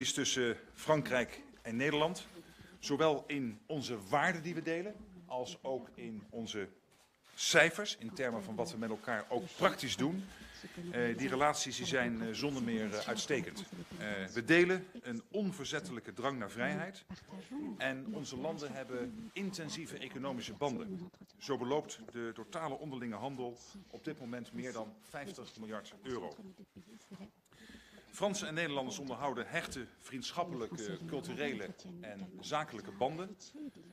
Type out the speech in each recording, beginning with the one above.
Is tussen Frankrijk en Nederland, zowel in onze waarden die we delen, als ook in onze cijfers, in termen van wat we met elkaar ook praktisch doen. Die relaties die zijn zonder meer uitstekend. We delen een onverzettelijke drang naar vrijheid en onze landen hebben intensieve economische banden. Zo beloopt de totale onderlinge handel op dit moment meer dan 50 miljard euro. Fransen en Nederlanders onderhouden hechte vriendschappelijke, culturele en zakelijke banden.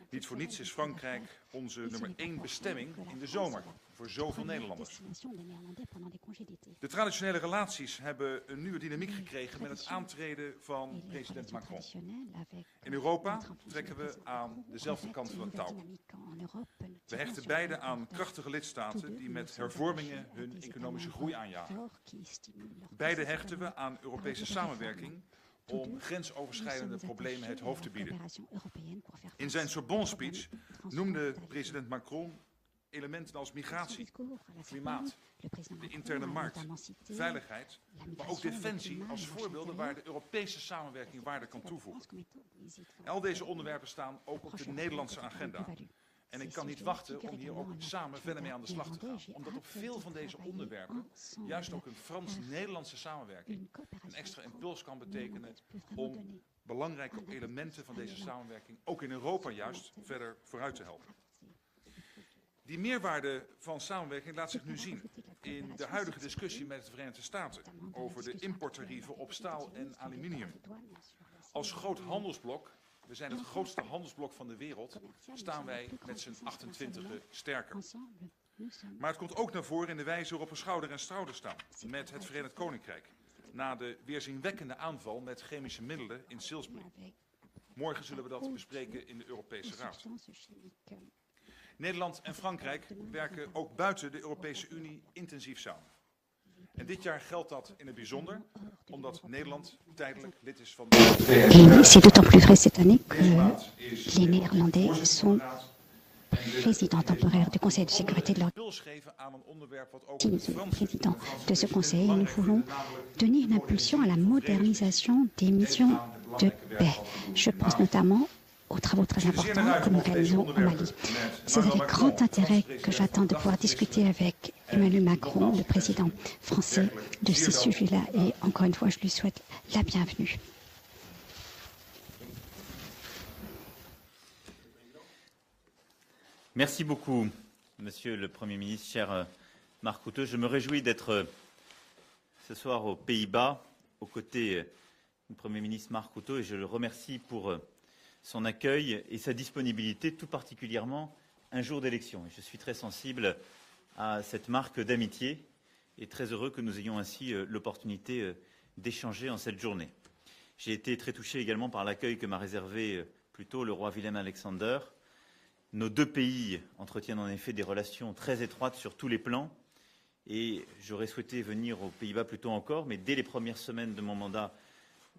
Niet voor niets is Frankrijk onze nummer 1 bestemming in de zomer voor zoveel Nederlanders. De traditionele relaties hebben een nieuwe dynamiek gekregen met het aantreden van president Macron. In Europa trekken we aan dezelfde kant van het touw. We hechten beide aan krachtige lidstaten die met hervormingen hun economische groei aanjagen. Beide hechten we aan Europese samenwerking om grensoverschrijdende problemen het hoofd te bieden. In zijn Sorbonne-speech noemde president Macron elementen als migratie, klimaat, de interne markt, veiligheid, maar ook defensie als voorbeelden waar de Europese samenwerking waarde kan toevoegen. Al deze onderwerpen staan ook op de Nederlandse agenda. En ik kan niet wachten om hier ook samen verder mee aan de slag te gaan. Omdat op veel van deze onderwerpen juist ook een Frans-Nederlandse samenwerking een extra impuls kan betekenen om belangrijke elementen van deze samenwerking ook in Europa juist verder vooruit te helpen. Die meerwaarde van samenwerking laat zich nu zien in de huidige discussie met de Verenigde Staten over de importtarieven op staal en aluminium. Als groot handelsblok, we zijn het grootste handelsblok van de wereld, staan wij met z'n 28 sterker. Maar het komt ook naar voren in de wijze waarop we schouder aan schouder staan met het Verenigd Koninkrijk na de weerzinwekkende aanval met chemische middelen in Salisbury. Morgen zullen we dat bespreken in de Europese Raad. Nederland en Frankrijk werken ook buiten de Europese Unie intensief samen. En dit jaar geldt dat in het bijzonder, omdat Nederland tijdelijk lid is van de Et c'est d'autant plus vrai cette année que les Néerlandais sont présidents temporaires du Conseil de sécurité de l'Organisation, président de ce Conseil. Et nous voulons donner une impulsion à la modernisation des missions de paix. Je pense notamment aux travaux très importants que nous réalisons au Mali. C'est avec grand intérêt que j'attends de pouvoir discuter avec Emmanuel Macron, le président français, de ces sujets-là. Et encore une fois, je lui souhaite la bienvenue. Merci beaucoup, Monsieur le Premier ministre, cher Mark Rutte. Je me réjouis d'être ce soir aux Pays-Bas, aux côtés du Premier ministre Mark Rutte, et je le remercie pour son accueil et sa disponibilité, tout particulièrement un jour d'élection. Je suis très sensible à cette marque d'amitié et très heureux que nous ayons ainsi l'opportunité d'échanger en cette journée. J'ai été très touché également par l'accueil que m'a réservé plus tôt le roi Willem-Alexander. Nos deux pays entretiennent en effet des relations très étroites sur tous les plans et j'aurais souhaité venir aux Pays-Bas plus tôt encore, mais dès les premières semaines de mon mandat,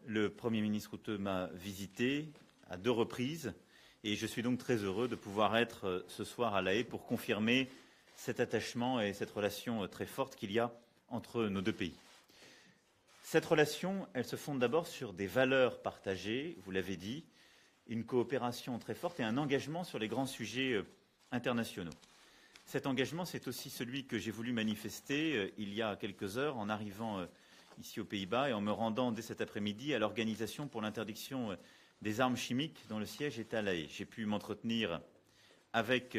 le Premier ministre Rutte m'a visité à 2 reprises et je suis donc très heureux de pouvoir être ce soir à La Haye pour confirmer cet attachement et cette relation très forte qu'il y a entre nos deux pays. Cette relation, elle se fonde d'abord sur des valeurs partagées, vous l'avez dit, une coopération très forte et un engagement sur les grands sujets internationaux. Cet engagement, c'est aussi celui que j'ai voulu manifester il y a quelques heures en arrivant ici aux Pays-Bas et en me rendant dès cet après-midi à l'Organisation pour l'interdiction des armes chimiques dont le siège est à La Haye. J'ai pu m'entretenir avec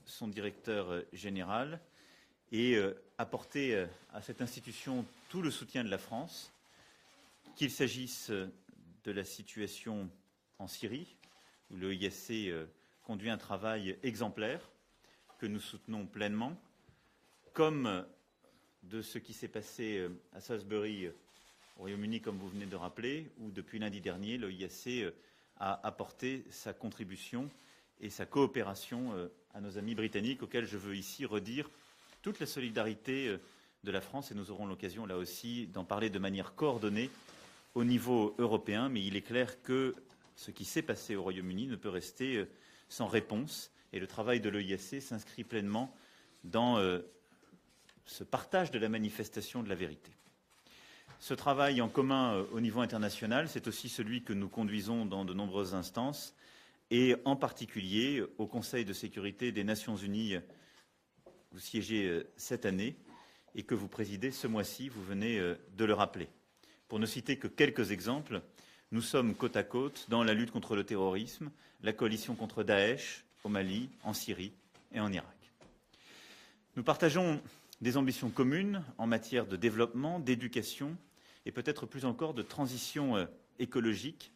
son directeur général et apporter à cette institution tout le soutien de la France, qu'il s'agisse de la situation en Syrie, où le ISC conduit un travail exemplaire que nous soutenons pleinement, comme de ce qui s'est passé à Salisbury, au Royaume-Uni, comme vous venez de rappeler, où depuis lundi dernier, le ISC a apporté sa contribution et sa coopération à nos amis britanniques, auxquels je veux ici redire toute la solidarité de la France, et nous aurons l'occasion là aussi d'en parler de manière coordonnée au niveau européen, mais il est clair que ce qui s'est passé au Royaume-Uni ne peut rester sans réponse, et le travail de l'OISC s'inscrit pleinement dans ce partage de la manifestation de la vérité. Ce travail en commun au niveau international, c'est aussi celui que nous conduisons dans de nombreuses instances, et en particulier au Conseil de sécurité des Nations Unies. Vous siégez cette année et que vous présidez ce mois-ci, vous venez de le rappeler. Pour ne citer que quelques exemples, nous sommes côte à côte dans la lutte contre le terrorisme, la coalition contre Daesh au Mali, en Syrie et en Irak. Nous partageons des ambitions communes en matière de développement, d'éducation et peut-être plus encore de transition écologique.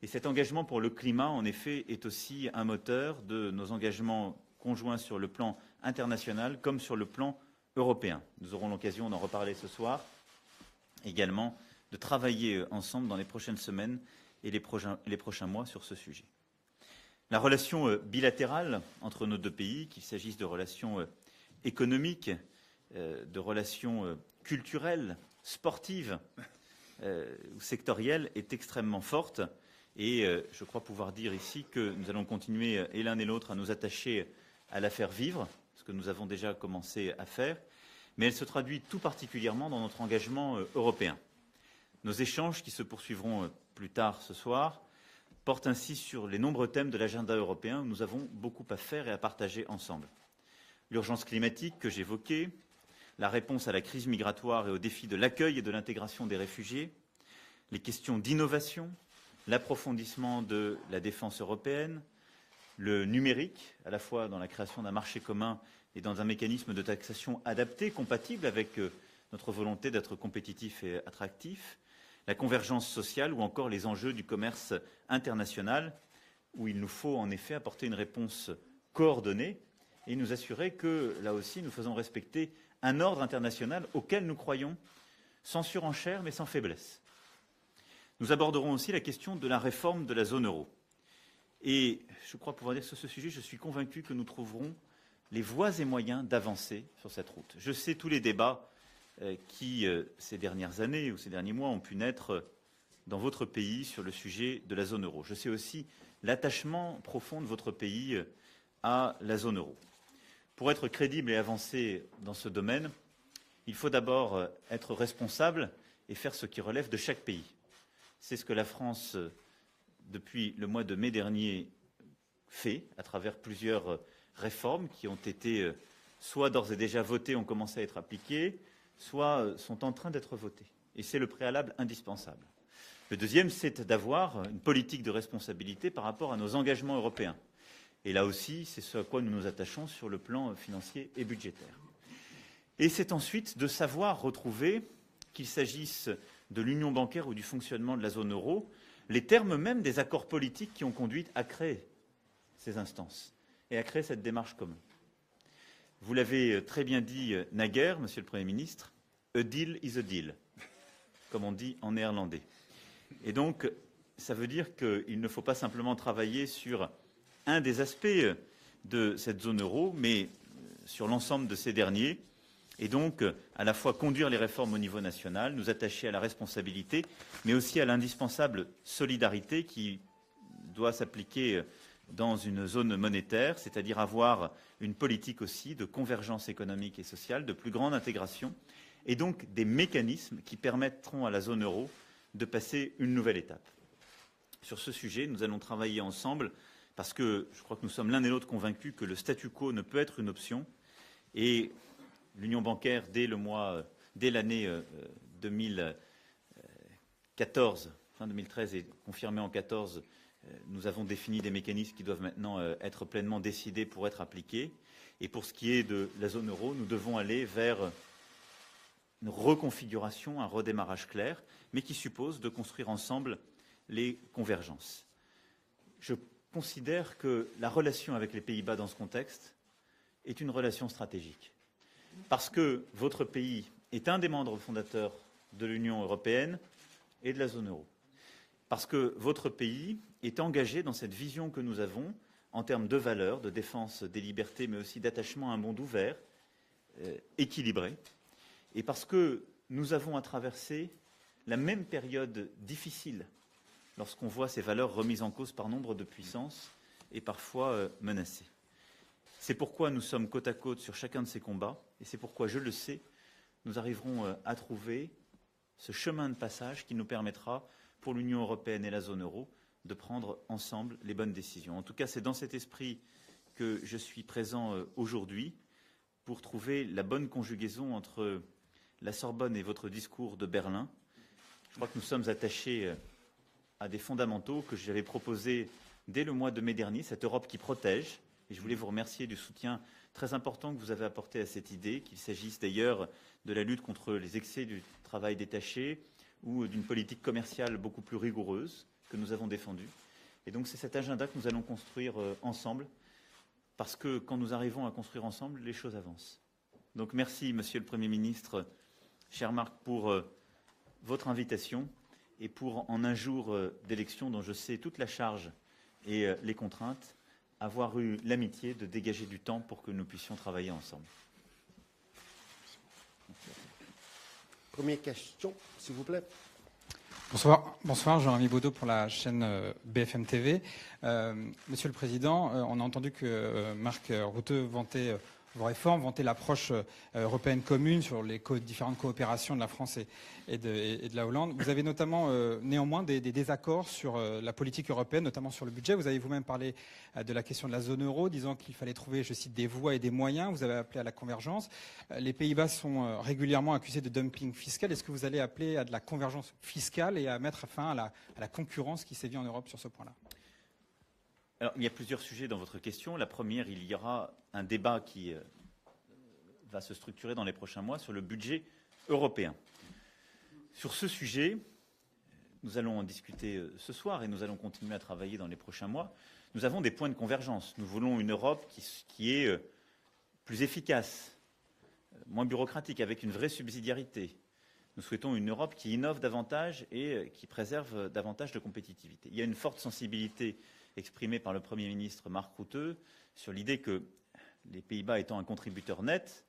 Et cet engagement pour le climat, en effet, est aussi un moteur de nos engagements conjoints sur le plan international comme sur le plan européen. Nous aurons l'occasion d'en reparler ce soir, également de travailler ensemble dans les prochaines semaines et les prochains mois sur ce sujet. La relation bilatérale entre nos deux pays, qu'il s'agisse de relations économiques, de relations culturelles, sportives ou sectorielles, est extrêmement forte. Et je crois pouvoir dire ici que nous allons continuer, et l'un et l'autre, à nous attacher à la faire vivre, ce que nous avons déjà commencé à faire, mais elle se traduit tout particulièrement dans notre engagement européen. Nos échanges, qui se poursuivront plus tard ce soir, portent ainsi sur les nombreux thèmes de l'agenda européen où nous avons beaucoup à faire et à partager ensemble. L'urgence climatique que j'évoquais, la réponse à la crise migratoire et aux défis de l'accueil et de l'intégration des réfugiés, les questions d'innovation, l'approfondissement de la défense européenne, le numérique, à la fois dans la création d'un marché commun et dans un mécanisme de taxation adapté, compatible avec notre volonté d'être compétitif et attractif, la convergence sociale ou encore les enjeux du commerce international, où il nous faut en effet apporter une réponse coordonnée et nous assurer que, là aussi, nous faisons respecter un ordre international auquel nous croyons, sans surenchère mais sans faiblesse. Nous aborderons aussi la question de la réforme de la zone euro. Et je crois pouvoir dire que sur ce sujet, je suis convaincu que nous trouverons les voies et moyens d'avancer sur cette route. Je sais tous les débats qui, ces dernières années ou ces derniers mois, ont pu naître dans votre pays sur le sujet de la zone euro. Je sais aussi l'attachement profond de votre pays à la zone euro. Pour être crédible et avancer dans ce domaine, il faut d'abord être responsable et faire ce qui relève de chaque pays. C'est ce que la France, depuis le mois de mai dernier, fait à travers plusieurs réformes qui ont été soit d'ores et déjà votées, ont commencé à être appliquées, soit sont en train d'être votées. Et c'est le préalable indispensable. Le deuxième, c'est d'avoir une politique de responsabilité par rapport à nos engagements européens. Et là aussi, c'est ce à quoi nous nous attachons sur le plan financier et budgétaire. Et c'est ensuite de savoir retrouver, qu'il s'agisse de l'union bancaire ou du fonctionnement de la zone euro, les termes même des accords politiques qui ont conduit à créer ces instances et à créer cette démarche commune. Vous l'avez très bien dit naguère, Monsieur le Premier ministre, a deal is a deal, comme on dit en néerlandais. Et donc, ça veut dire qu'il ne faut pas simplement travailler sur un des aspects de cette zone euro, mais sur l'ensemble de ces derniers, et donc à la fois conduire les réformes au niveau national, nous attacher à la responsabilité, mais aussi à l'indispensable solidarité qui doit s'appliquer dans une zone monétaire, c'est-à-dire avoir une politique aussi de convergence économique et sociale, de plus grande intégration, et donc des mécanismes qui permettront à la zone euro de passer une nouvelle étape. Sur ce sujet, nous allons travailler ensemble parce que je crois que nous sommes l'un et l'autre convaincus que le statu quo ne peut être une option et l'union bancaire, dès l'année 2014, fin 2013 et confirmée en 2014, nous avons défini des mécanismes qui doivent maintenant être pleinement décidés pour être appliqués. Et pour ce qui est de la zone euro, nous devons aller vers une reconfiguration, un redémarrage clair, mais qui suppose de construire ensemble les convergences. Je considère que la relation avec les Pays-Bas dans ce contexte est une relation stratégique. Parce que votre pays est un des membres fondateurs de l'Union européenne et de la zone euro. Parce que votre pays est engagé dans cette vision que nous avons en termes de valeurs, de défense des libertés, mais aussi d'attachement à un monde ouvert, équilibré. Et parce que nous avons à traverser la même période difficile lorsqu'on voit ces valeurs remises en cause par nombre de puissances et parfois menacées. C'est pourquoi nous sommes côte à côte sur chacun de ces combats, et c'est pourquoi, je le sais, nous arriverons à trouver ce chemin de passage qui nous permettra, pour l'Union européenne et la zone euro, de prendre ensemble les bonnes décisions. En tout cas, c'est dans cet esprit que je suis présent aujourd'hui pour trouver la bonne conjugaison entre la Sorbonne et votre discours de Berlin. Je crois que nous sommes attachés à des fondamentaux que j'avais proposés dès le mois de mai dernier, cette Europe qui protège. Et je voulais vous remercier du soutien très important que vous avez apporté à cette idée, qu'il s'agisse d'ailleurs de la lutte contre les excès du travail détaché ou d'une politique commerciale beaucoup plus rigoureuse que nous avons défendue. Et donc c'est cet agenda que nous allons construire ensemble, parce que quand nous arrivons à construire ensemble, les choses avancent. Donc merci, Monsieur le Premier ministre, cher Marc, pour votre invitation et pour, en un jour d'élection dont je sais toute la charge et les contraintes, avoir eu l'amitié de dégager du temps pour que nous puissions travailler ensemble. Première question, s'il vous plaît. Bonsoir, Jean-Rémy Baudot pour la chaîne BFM TV. Monsieur le Président, on a entendu que Marc Rutte vantait vos réformes, vantait l'approche européenne commune sur les différentes coopérations de la France et de la Hollande. Vous avez notamment néanmoins des désaccords sur la politique européenne, notamment sur le budget. Vous avez vous-même parlé de la question de la zone euro, disant qu'il fallait trouver, je cite, des voies et des moyens. Vous avez appelé à la convergence. Les Pays-Bas sont régulièrement accusés de dumping fiscal. Est-ce que vous allez appeler à de la convergence fiscale et à mettre fin à la concurrence qui sévit en Europe sur ce point-là ? Alors, il y a plusieurs sujets dans votre question. La première, il y aura un débat qui va se structurer dans les prochains mois sur le budget européen. Sur ce sujet, nous allons en discuter ce soir et nous allons continuer à travailler dans les prochains mois. Nous avons des points de convergence. Nous voulons une Europe qui est plus efficace, moins bureaucratique, avec une vraie subsidiarité. Nous souhaitons une Europe qui innove davantage et qui préserve davantage de compétitivité. Il y a une forte sensibilité exprimée par le Premier ministre Mark Rutte sur l'idée que les Pays-Bas étant un contributeur net,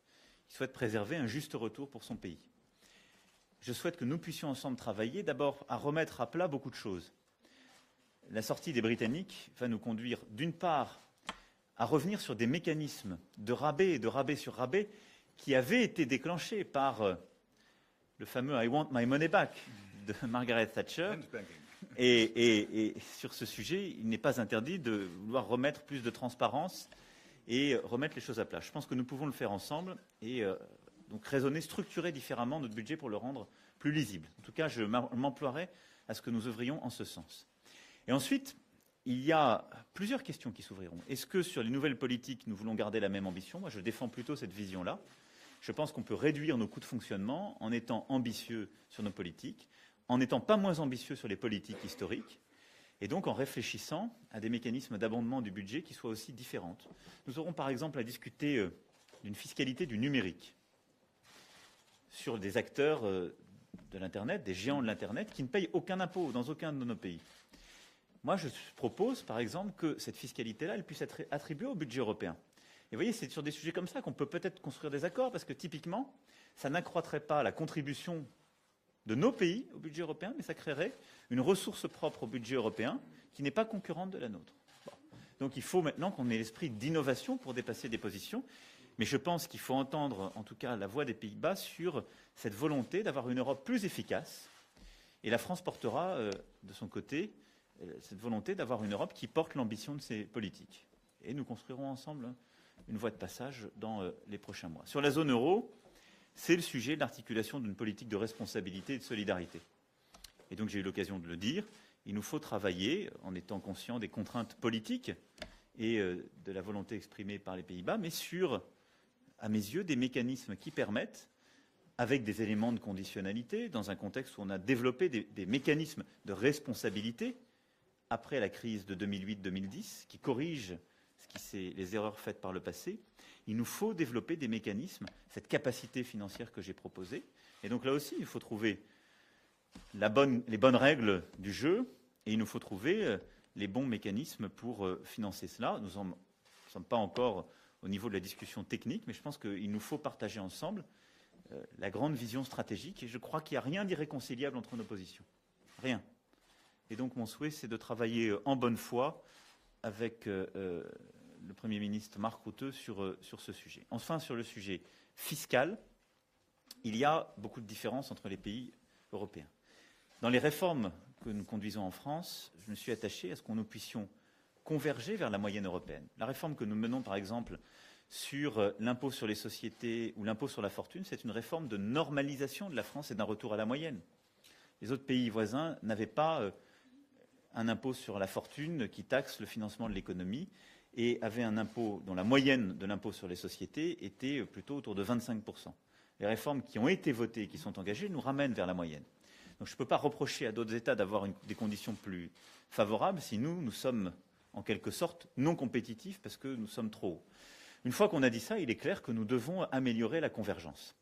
il souhaite préserver un juste retour pour son pays. Je souhaite que nous puissions ensemble travailler d'abord à remettre à plat beaucoup de choses. La sortie des Britanniques va nous conduire d'une part à revenir sur des mécanismes de rabais et de rabais sur rabais qui avaient été déclenchés par le fameux « I want my money back » de Margaret Thatcher. Et sur ce sujet, il n'est pas interdit de vouloir remettre plus de transparence et remettre les choses à plat. Je pense que nous pouvons le faire ensemble et donc raisonner, structurer différemment notre budget pour le rendre plus lisible. En tout cas, je m'emploierai à ce que nous œuvrions en ce sens. Et ensuite, il y a plusieurs questions qui s'ouvriront. Est-ce que sur les nouvelles politiques, nous voulons garder la même ambition ? Moi, je défends plutôt cette vision-là. Je pense qu'on peut réduire nos coûts de fonctionnement en étant ambitieux sur nos politiques, en n'étant pas moins ambitieux sur les politiques historiques, et donc en réfléchissant à des mécanismes d'abondement du budget qui soient aussi différentes. Nous aurons par exemple à discuter d'une fiscalité du numérique sur des acteurs de l'Internet, des géants de l'Internet, qui ne payent aucun impôt dans aucun de nos pays. Moi, je propose par exemple que cette fiscalité-là, elle puisse être attribuée au budget européen. Et vous voyez, c'est sur des sujets comme ça qu'on peut peut-être construire des accords, parce que typiquement, ça n'accroîtrait pas la contribution de nos pays au budget européen, mais ça créerait une ressource propre au budget européen qui n'est pas concurrente de la nôtre. Bon. Donc il faut maintenant qu'on ait l'esprit d'innovation pour dépasser des positions, mais je pense qu'il faut entendre en tout cas la voix des Pays-Bas sur cette volonté d'avoir une Europe plus efficace, et la France portera de son côté cette volonté d'avoir une Europe qui porte l'ambition de ses politiques. Et nous construirons ensemble une voie de passage dans les prochains mois. Sur la zone euro, c'est le sujet de l'articulation d'une politique de responsabilité et de solidarité. Et donc j'ai eu l'occasion de le dire, il nous faut travailler en étant conscient des contraintes politiques et de la volonté exprimée par les Pays-Bas, mais sur, à mes yeux, des mécanismes qui permettent, avec des éléments de conditionnalité, dans un contexte où on a développé des mécanismes de responsabilité après la crise de 2008-2010, qui corrigent les erreurs faites par le passé, il nous faut développer des mécanismes, cette capacité financière que j'ai proposée. Et donc là aussi, il faut trouver les bonnes règles du jeu et il nous faut trouver les bons mécanismes pour financer cela. Nous ne sommes pas encore au niveau de la discussion technique, mais je pense qu'il nous faut partager ensemble la grande vision stratégique. Et je crois qu'il n'y a rien d'irréconciliable entre nos positions. Rien. Et donc mon souhait, c'est de travailler en bonne foi avec le Premier ministre Mark Rutte sur ce sujet. Enfin, sur le sujet fiscal, il y a beaucoup de différences entre les pays européen. Dans les réformes que nous conduisons en France, je me suis attaché à ce que nous puissions converger vers la moyenne européenne. La réforme que nous menons, par exemple, sur l'impôt sur les sociétés ou l'impôt sur la fortune, c'est une réforme de normalisation de la France et d'un retour à la moyenne. Les autres pays voisins n'avaient pas un impôt sur la fortune qui taxe le financement de l'économie et avaient un impôt dont la moyenne de l'impôt sur les sociétés était plutôt autour de 25%. Les réformes qui ont été votées et qui sont engagées nous ramènent vers la moyenne. Donc je ne peux pas reprocher à d'autres États d'avoir des conditions plus favorables si nous sommes en quelque sorte non compétitifs parce que nous sommes trop hauts. Une fois qu'on a dit ça, il est clair que nous devons améliorer la convergence.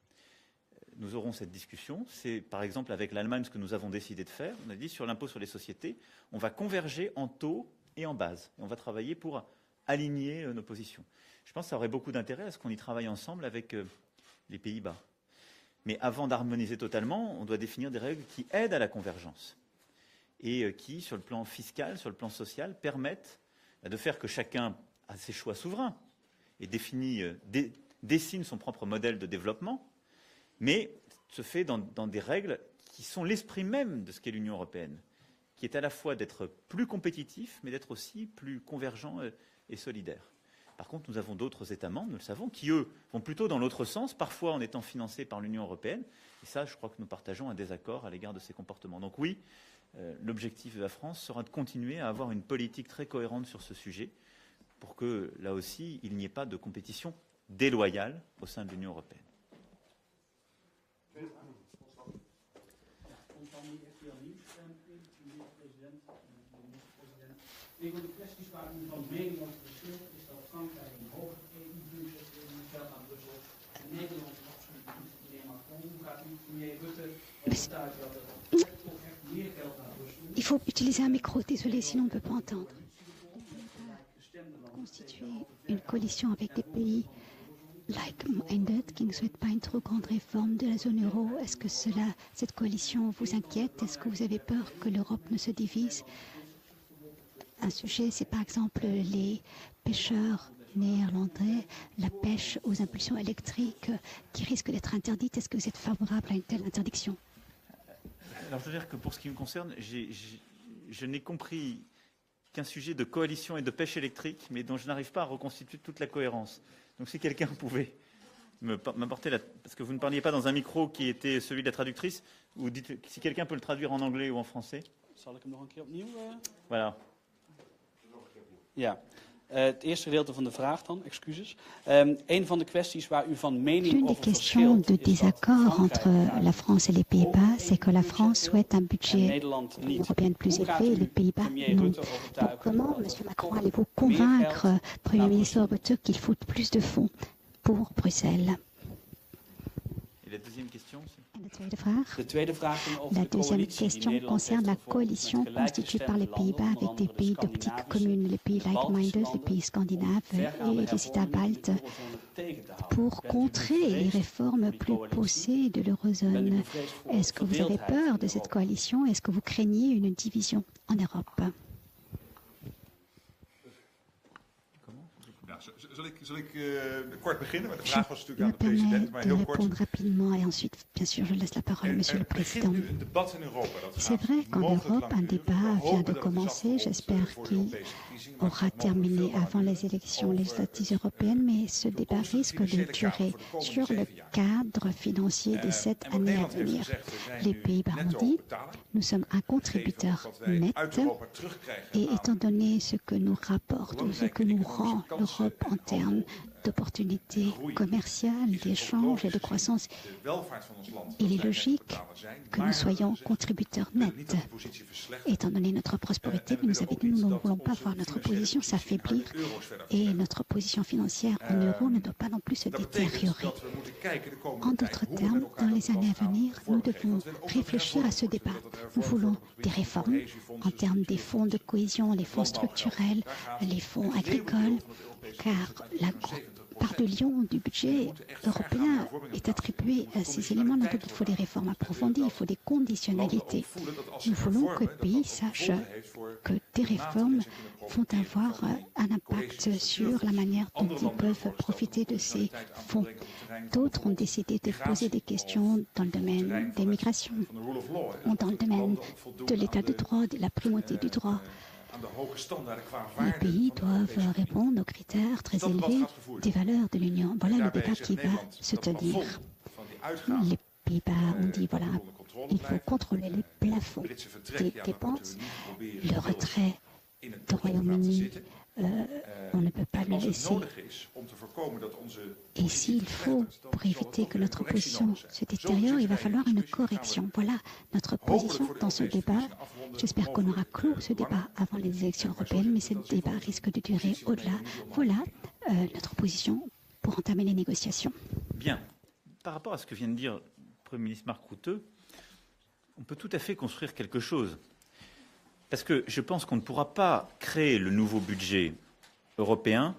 Nous aurons cette discussion. C'est par exemple avec l'Allemagne ce que nous avons décidé de faire. On a dit sur l'impôt sur les sociétés, on va converger en taux et en base. Et on va travailler pour aligner nos positions. Je pense que ça aurait beaucoup d'intérêt à ce qu'on y travaille ensemble avec les Pays-Bas. Mais avant d'harmoniser totalement, on doit définir des règles qui aident à la convergence et qui, sur le plan fiscal, sur le plan social, permettent de faire que chacun a ses choix souverains et dessine son propre modèle de développement, mais se fait dans des règles qui sont l'esprit même de ce qu'est l'Union européenne, qui est à la fois d'être plus compétitif, mais d'être aussi plus convergent et solidaire. Par contre, nous avons d'autres États membres, nous le savons, qui, eux, vont plutôt dans l'autre sens, parfois en étant financés par l'Union européenne. Et ça, je crois que nous partageons un désaccord à l'égard de ces comportements. Donc oui, l'objectif de la France sera de continuer à avoir une politique très cohérente sur ce sujet, pour que, là aussi, il n'y ait pas de compétition déloyale au sein de l'Union européenne. Een van de kwesties waar u van mening over verschilt is dat Frankrijk een hoger EU-budget geld aan Brussel en Nederland is absoluut niet. Meneer Macron, hoe gaat u premier Rutte overtuigen dat er toch echt meer geld naar Brussel moet? Il faut utiliser un micro, désolé, sinon on ne peut pas entendre. Constituer une coalition avec des pays like-minded qui ne souhaitent pas une trop grande réforme de la zone euro. Est-ce que cette coalition vous inquiète? Est-ce que vous avez peur que l'Europe ne se divise? Un sujet, c'est par exemple les pêcheurs néerlandais, la pêche aux impulsions électriques qui risque d'être interdite. Est-ce que vous êtes favorable à une telle interdiction? Alors je veux dire que pour ce qui me concerne, je n'ai compris qu'un sujet de coalition et de pêche électrique, mais dont je n'arrive pas à reconstituer toute la cohérence. Donc si quelqu'un pouvait m'apporter parce que vous ne parliez pas dans un micro qui était celui de la traductrice, ou dites, si quelqu'un peut le traduire en anglais ou en français. Zal ik hem nog een keer opnieuw? Voilà. Ja, het eerste gedeelte van de vraag dan, excuses. Een van de kwesties waar u van mening L'une des over questions verschilt de is dat désaccord entre Frankrijk la France et les Pays-Bas, c'est que la France souhaite un en budget Nederland niet. européen plus Hoe gaat élevé et les u Pays-Bas premier non. Rutte Donc overtuigen comment, dat M. Macron, allez-vous convaincre Premier ministre Rutte qu'il faut plus de fonds pour Bruxelles? Et la deuxième question, c'est... En de tweede vraag. De tweede vraag dan over La de deuxième coalitie die question Nederland concerne la heeft gevormd coalition met constituée par les gelijkgestemde Pays-Bas landen, avec des onder pays andere de d'optique Scandinavische, commune, les pays like-minded, les pays scandinaves vergaande et les États hervormingen baltes, in de eurozone tegen te houden. pour Bent u contrer les bevreesd réformes voor die plus coalitie? poussées de Bent u l'eurozone. bevreesd voor Est-ce que vous avez verdeeldheid peur in de cette Europa? coalition? Est-ce que vous craignez une division en Europe? Zal ik kort beginnen? Maar de Je vraag was natuurlijk me aan de permets president, maar de heel kort. répondre rapidement et ensuite, bien sûr, je laisse la parole à Monsieur le Er begint Président. nu een debat in Europa. Dat C'est gaat vrai qu'en mogelijk Europe, un lang duren. débat We vient hopen de dat het is commencer. afgerond J'espère voor de qu'il Europese verkiezingen, maar het aura gaat mogelijk terminé veel langer avant les duren. élections législatives européennes, mais ce débat risque de durer sur le cadre financier des 7 En wat années à Nederland heeft venir. gezegd, we zijn Les nu Pays-Bas ont netto dit, betaler. nous sommes un contributeur Wat wij net. uit Europa terugkrijgen Et aan étant donné ce que nous rapporte ou ce que nous rend l'Europe en termes d'opportunités commerciales, d'échanges et de croissance, de welvaart van ons land, il dat est wij logique netto-betaler zijn, que nous maar soyons we contributeurs willen niet nets. dat de positie verslechtert. Étant donné notre prospérité, vous nous avez dit, nous ne voulons pas voir notre position s'affaiblir et notre position financière en euros ne doit pas non plus se Dat betekent détériorer. dat we moeten kijken de En komende tijd d'autres hoe we termes, met elkaar dans dat les années à gaan venir, nous vormgeven. devons Want we willen ook dat er réfléchir à ce hervormd débat. wordt, dat er Nous hervormd voulons wordt op het des gebied van réformes cohesiefondsen, en termes des fonds de cohésion, les fonds landbouwgeld. structurels, Daar gaat les fonds het leeuwendeel agricoles, van het Europese car budget la uit, zo'n 70% part de lion du budget européen est attribuée à ces éléments. Donc il faut des réformes approfondies, il faut des conditionnalités. Nous voulons que le pays sache que des réformes vont avoir un impact sur la manière dont ils peuvent profiter de ces fonds. D'autres ont décidé de poser des questions dans le domaine des migrations, dans le domaine de l'état de droit, de la primauté du droit. Les pays doivent répondre aux critères très élevés des valeurs de l'Union. Voilà le débat qui va se tenir. Les Pays-Bas ont dit, voilà, il faut contrôler les plafonds des dépenses. Le retrait du Royaume-Uni, on ne peut pas le laisser. Et s'il faut, pour éviter que notre position se détériore, il va falloir une correction. Voilà notre position dans ce débat. J'espère qu'on aura clos ce débat avant les élections européennes, mais ce débat risque de durer au-delà. Voilà notre position pour entamer les négociations. Bien. Par rapport à ce que vient de dire le Premier ministre Mark Rutte, on peut tout à fait construire quelque chose. Parce que je pense qu'on ne pourra pas créer le nouveau budget européen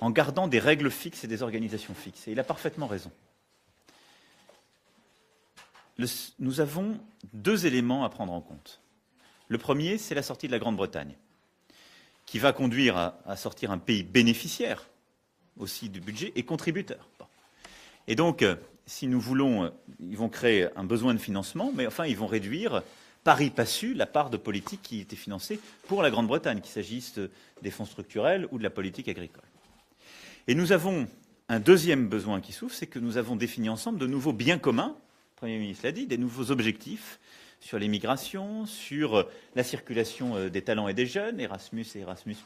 en gardant des règles fixes et des organisations fixes. Et il a parfaitement raison. Nous avons deux éléments à prendre en compte. Le premier, c'est la sortie de la Grande-Bretagne, qui va conduire à sortir un pays bénéficiaire aussi du budget et contributeur. Bon. Et donc, si nous voulons, ils vont créer un besoin de financement, mais enfin, ils vont réduire pari passu la part de politique qui était financée pour la Grande-Bretagne, qu'il s'agisse des fonds structurels ou de la politique agricole. Et nous avons un deuxième besoin qui s'ouvre, c'est que nous avons défini ensemble de nouveaux biens communs, le Premier ministre l'a dit, des nouveaux objectifs sur les migrations, sur la circulation des talents et des jeunes, Erasmus et Erasmus+,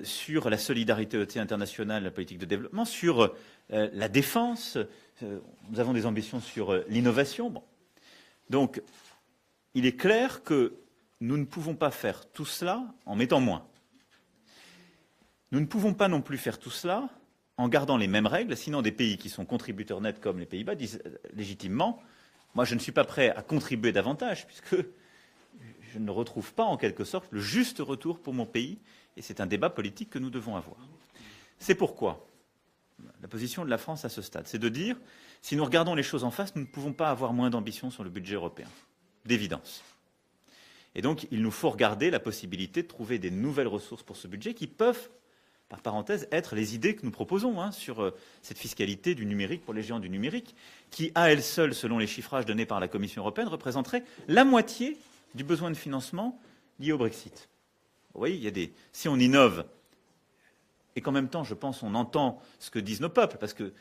sur la solidarité internationale, la politique de développement, sur la défense. Nous avons des ambitions sur l'innovation. Bon. Donc, il est clair que nous ne pouvons pas faire tout cela en mettant moins. Nous ne pouvons pas non plus faire tout cela en gardant les mêmes règles, sinon des pays qui sont contributeurs nets comme les Pays-Bas disent légitimement « moi je ne suis pas prêt à contribuer davantage puisque je ne retrouve pas en quelque sorte le juste retour pour mon pays » et c'est un débat politique que nous devons avoir. C'est pourquoi la position de la France à ce stade, c'est de dire si nous regardons les choses en face, nous ne pouvons pas avoir moins d'ambition sur le budget européen, d'évidence. Et donc, il nous faut regarder la possibilité de trouver des nouvelles ressources pour ce budget qui peuvent, par parenthèse, être les idées que nous proposons sur cette fiscalité du numérique pour les géants du numérique, qui, à elle seule, selon les chiffrages donnés par la Commission européenne, représenterait la moitié du besoin de financement lié au Brexit. Vous voyez, si on innove, et qu'en même temps, je pense, on entend ce que disent nos peuples, parce que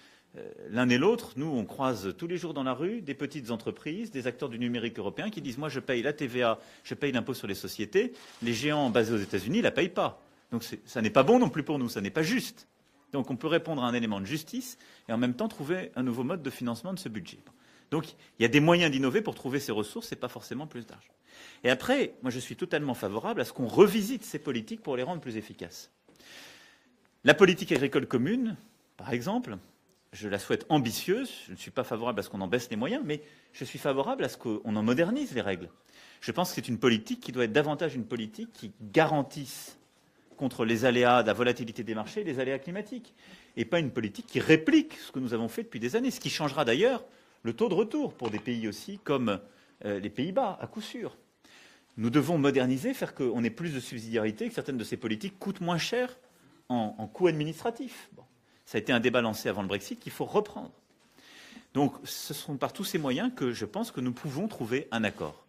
l'un et l'autre, nous, on croise tous les jours dans la rue des petites entreprises, des acteurs du numérique européen qui disent « moi, je paye la TVA, je paye l'impôt sur les sociétés, les géants basés aux États-Unis ne la payent pas ». Donc ça n'est pas bon non plus pour nous, ça n'est pas juste. Donc on peut répondre à un élément de justice et en même temps trouver un nouveau mode de financement de ce budget. Donc il y a des moyens d'innover pour trouver ces ressources, et pas forcément plus d'argent. Et après, moi je suis totalement favorable à ce qu'on revisite ces politiques pour les rendre plus efficaces. La politique agricole commune, par exemple, je la souhaite ambitieuse. Je ne suis pas favorable à ce qu'on en baisse les moyens, mais je suis favorable à ce qu'on en modernise les règles. Je pense que c'est une politique qui doit être davantage une politique qui garantisse contre les aléas de la volatilité des marchés, les aléas climatiques, et pas une politique qui réplique ce que nous avons fait depuis des années, ce qui changera d'ailleurs le taux de retour pour des pays aussi comme les Pays-Bas, à coup sûr. Nous devons moderniser, faire qu'on ait plus de subsidiarité, que certaines de ces politiques coûtent moins cher en coûts administratifs. Bon. Ça a été un débat lancé avant le Brexit qu'il faut reprendre. Donc, ce sont par tous ces moyens que je pense que nous pouvons trouver un accord.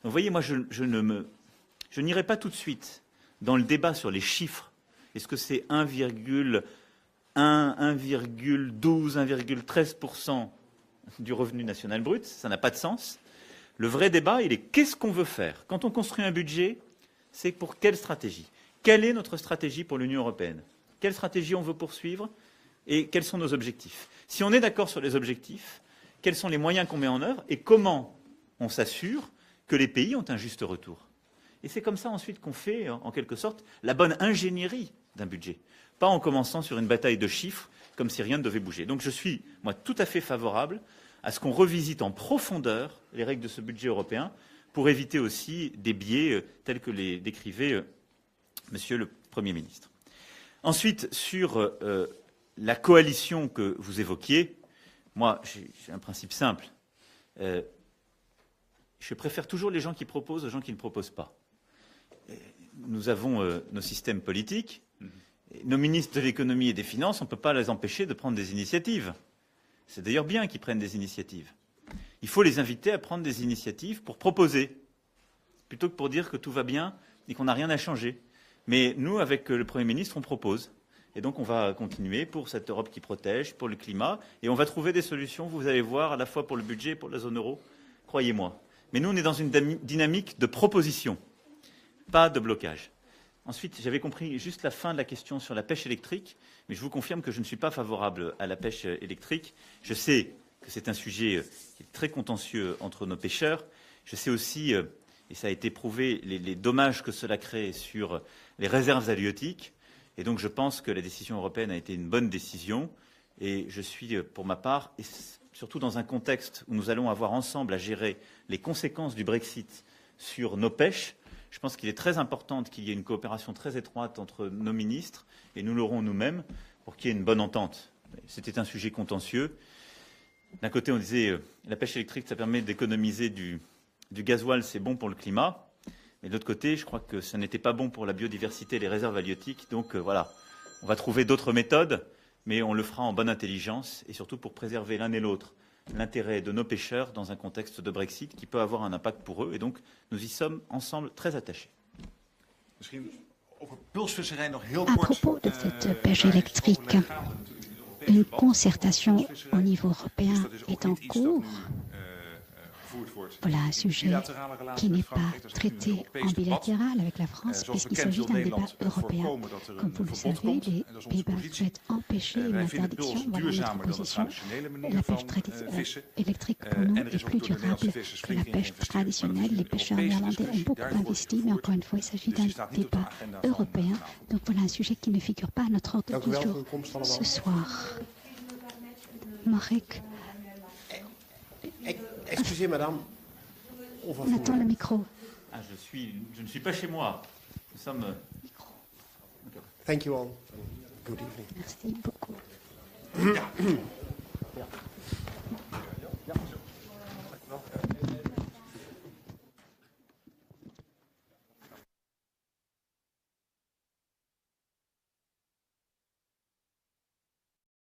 Donc, vous voyez, moi, je n'irai pas tout de suite dans le débat sur les chiffres. Est-ce que c'est 1,1, 1,12, 1,13% du revenu national brut? Ça n'a pas de sens. Le vrai débat, il est qu'est-ce qu'on veut faire? Quand on construit un budget, c'est pour quelle stratégie? Quelle est notre stratégie pour l'Union européenne? Quelle stratégie on veut poursuivre? Et quels sont nos objectifs? Si on est d'accord sur les objectifs, quels sont les moyens qu'on met en œuvre et comment on s'assure que les pays ont un juste retour? Et c'est comme ça ensuite qu'on fait, en quelque sorte, la bonne ingénierie d'un budget. Pas en commençant sur une bataille de chiffres, comme si rien ne devait bouger. Donc je suis, moi, tout à fait favorable à ce qu'on revisite en profondeur les règles de ce budget européen pour éviter aussi des biais tels que les décrivait Monsieur le Premier ministre. Ensuite, sur la coalition que vous évoquiez, moi, j'ai un principe simple. Je préfère toujours les gens qui proposent aux gens qui ne proposent pas. Nous avons nos systèmes politiques. Nos ministres de l'économie et des finances, on ne peut pas les empêcher de prendre des initiatives. C'est d'ailleurs bien qu'ils prennent des initiatives. Il faut les inviter à prendre des initiatives pour proposer, plutôt que pour dire que tout va bien et qu'on n'a rien à changer. Mais nous, avec le Premier ministre, on propose. Et donc on va continuer pour cette Europe qui protège, pour le climat, et on va trouver des solutions, vous allez voir, à la fois pour le budget et pour la zone euro, croyez-moi. Mais nous, on est dans une dynamique de proposition, pas de blocage. Ensuite, j'avais compris juste la fin de la question sur la pêche électrique, mais je vous confirme que je ne suis pas favorable à la pêche électrique. Je sais que c'est un sujet qui est très contentieux entre nos pêcheurs. Je sais aussi, et ça a été prouvé, les dommages que cela crée sur les réserves halieutiques. Et donc je pense que la décision européenne a été une bonne décision. Et je suis, pour ma part, et surtout dans un contexte où nous allons avoir ensemble à gérer les conséquences du Brexit sur nos pêches, je pense qu'il est très important qu'il y ait une coopération très étroite entre nos ministres, et nous l'aurons nous-mêmes, pour qu'il y ait une bonne entente. C'était un sujet contentieux. D'un côté, on disait la pêche électrique, ça permet d'économiser du gasoil, c'est bon pour le climat. Mais de l'autre côté, je crois que ça n'était pas bon pour la biodiversité et les réserves halieutiques. Donc voilà, on va trouver d'autres méthodes, mais on le fera en bonne intelligence, et surtout pour préserver l'un et l'autre l'intérêt de nos pêcheurs dans un contexte de Brexit qui peut avoir un impact pour eux. Et donc, nous y sommes ensemble très attachés. À propos de cette pêche électrique, une concertation au niveau européen est en cours. Voilà un sujet qui n'est pas traité en bilatéral avec la France, puisqu'il s'agit d'un débat européen. Comme vous le savez, les Pays-Bas souhaitent empêcher une interdiction. Voilà notre position. La pêche électrique pour nous est plus durable que la pêche traditionnelle. Les pêcheurs néerlandais ont beaucoup investi, mais encore une fois, il s'agit d'un débat européen. Donc voilà un sujet qui ne figure pas à notre ordre du jour ce soir. Marek. Excusez, madame. On attend le micro. Ah, je ne suis pas chez moi. Nous sommes... Thank you all. Good evening. Merci beaucoup.